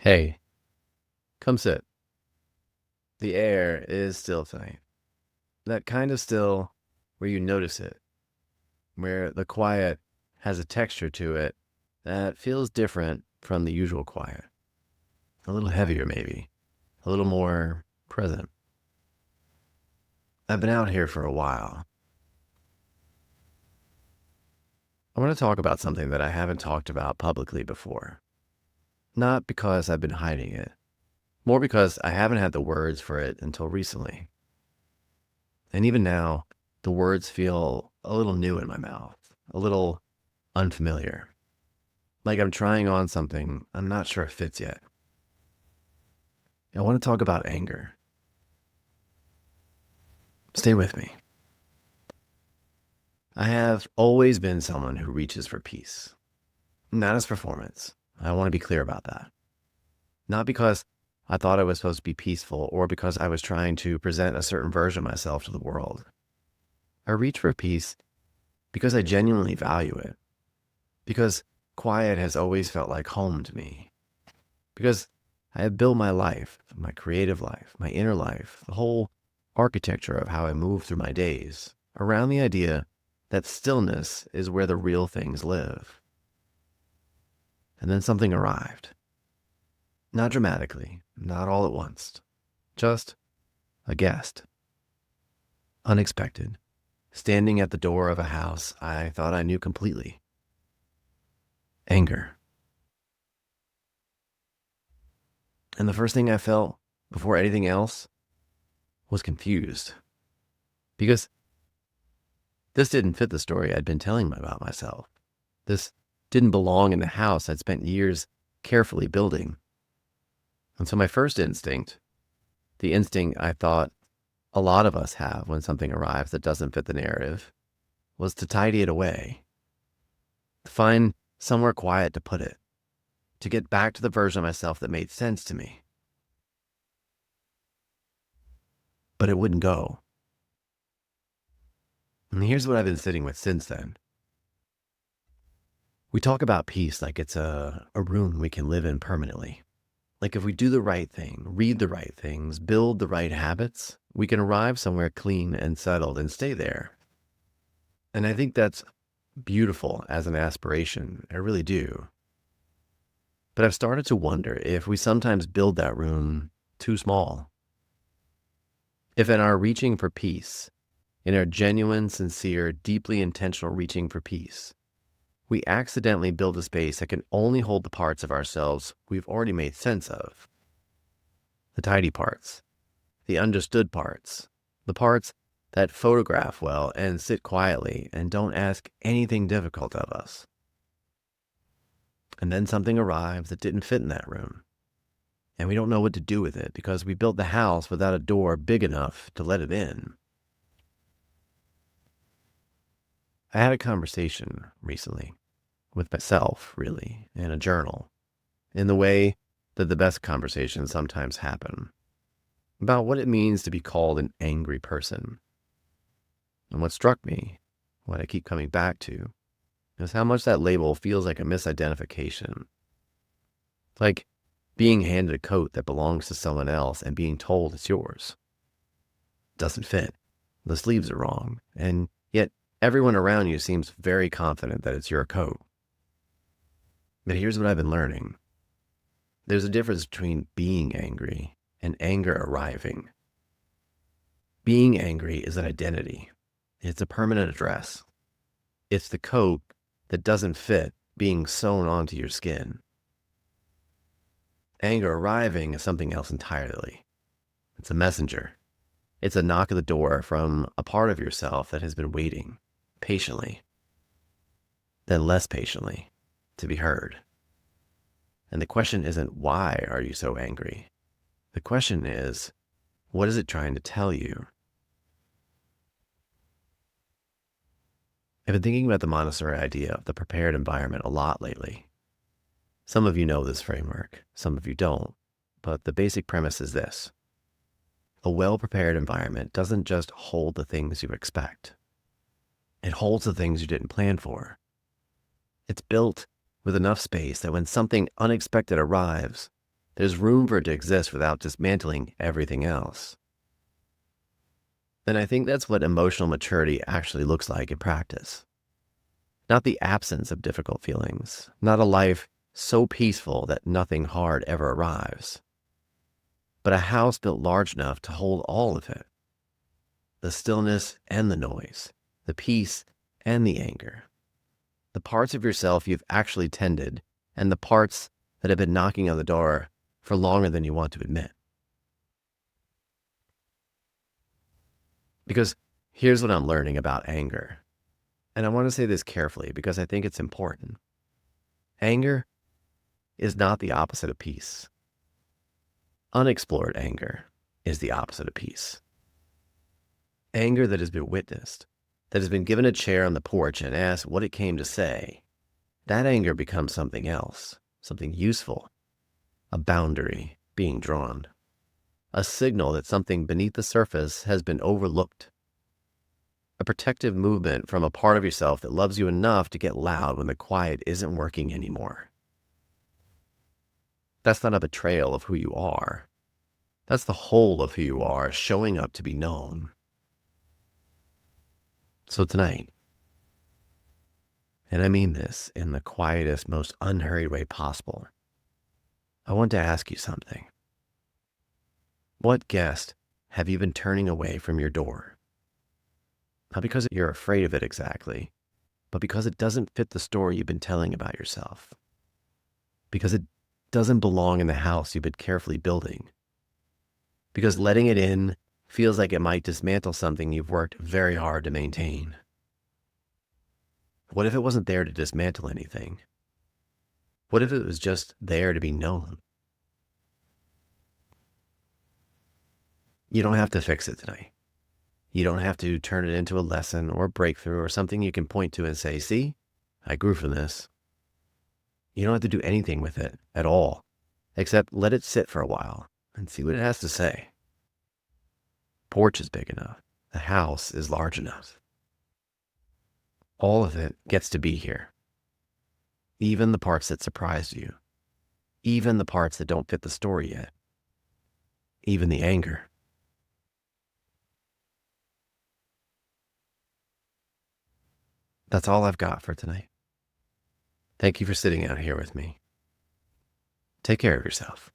Hey, come sit. The air is still tonight. That kind of still where you notice it, where the quiet has a texture to it that feels different from the usual quiet. A little heavier, maybe, a little more present. I've been out here for a while. I want to talk about something that I haven't talked about publicly before. Not because I've been hiding it, more because I haven't had the words for it until recently. And even now, the words feel a little new in my mouth, a little unfamiliar. Like I'm trying on something I'm not sure it fits yet. I want to talk about anger. Stay with me. I have always been someone who reaches for peace, not as performance. I want to be clear about that. Not because I thought I was supposed to be peaceful or because I was trying to present a certain version of myself to the world. I reach for peace because I genuinely value it. Because quiet has always felt like home to me. Because I have built my life, my creative life, my inner life, the whole architecture of how I move through my days around the idea that stillness is where the real things live. And then something arrived. Not dramatically, not all at once. Just a guest. Unexpected. Standing at the door of a house I thought I knew completely. Anger. And the first thing I felt, before anything else, was confused. Because this didn't fit the story I'd been telling about myself. This didn't belong in the house I'd spent years carefully building. And so my first instinct, the instinct I thought a lot of us have when something arrives that doesn't fit the narrative, was to tidy it away. To find somewhere quiet to put it. To get back to the version of myself that made sense to me. But it wouldn't go. And here's what I've been sitting with since then. We talk about peace like it's a room we can live in permanently. Like if we do the right thing, read the right things, build the right habits, we can arrive somewhere clean and settled and stay there. And I think that's beautiful as an aspiration. I really do. But I've started to wonder if we sometimes build that room too small. If in our reaching for peace, in our genuine, sincere, deeply intentional reaching for peace, we accidentally build a space that can only hold the parts of ourselves we've already made sense of. The tidy parts, the understood parts, the parts that photograph well and sit quietly and don't ask anything difficult of us. And then something arrives that didn't fit in that room. And we don't know what to do with it because we built the house without a door big enough to let it in. I had a conversation recently with myself, really, in a journal, in the way that the best conversations sometimes happen, about what it means to be called an angry person. And what struck me, what I keep coming back to, is how much that label feels like a misidentification. Like being handed a coat that belongs to someone else and being told it's yours. Doesn't fit. The sleeves are wrong, and yet everyone around you seems very confident that it's your coat. But here's what I've been learning. There's a difference between being angry and anger arriving. Being angry is an identity. It's a permanent address. It's the coat that doesn't fit being sewn onto your skin. Anger arriving is something else entirely. It's a messenger. It's a knock at the door from a part of yourself that has been waiting patiently, then less patiently, to be heard. And the question isn't, why are you so angry? The question is, what is it trying to tell you? I've been thinking about the Montessori idea of the prepared environment a lot lately. Some of you know this framework, some of you don't, but the basic premise is this. A well-prepared environment doesn't just hold the things you expect. It holds the things you didn't plan for. It's built with enough space that when something unexpected arrives, There's room for it to exist without dismantling everything else. And I think that's what emotional maturity actually looks like in practice. Not the absence of difficult feelings, not a life so peaceful that nothing hard ever arrives, but a house built large enough to hold all of it: the stillness and the noise, the peace and the anger, the parts of yourself you've actually tended, and the parts that have been knocking on the door for longer than you want to admit. Because here's what I'm learning about anger. And I want to say this carefully because I think it's important. Anger is not the opposite of peace. Unexplored anger is the opposite of peace. Anger that has been witnessed, that has been given a chair on the porch and asked what it came to say, that anger becomes something else, something useful, a boundary being drawn, a signal that something beneath the surface has been overlooked, a protective movement from a part of yourself that loves you enough to get loud when the quiet isn't working anymore. That's not a betrayal of who you are. That's the whole of who you are showing up to be known. So tonight, and I mean this in the quietest, most unhurried way possible, I want to ask you something. What guest have you been turning away from your door? Not because you're afraid of it exactly, but because it doesn't fit the story you've been telling about yourself. Because it doesn't belong in the house you've been carefully building. Because letting it in feels like it might dismantle something you've worked very hard to maintain. What if it wasn't there to dismantle anything? What if it was just there to be known? You don't have to fix it tonight. You don't have to turn it into a lesson or a breakthrough or something you can point to and say, see, I grew from this. You don't have to do anything with it at all, except let it sit for a while and see what it has to say. Porch is big enough. The house is large enough. All of it gets to be here. Even the parts that surprised you. Even the parts that don't fit the story yet. Even the anger. That's all I've got for tonight. Thank you for sitting out here with me. Take care of yourself.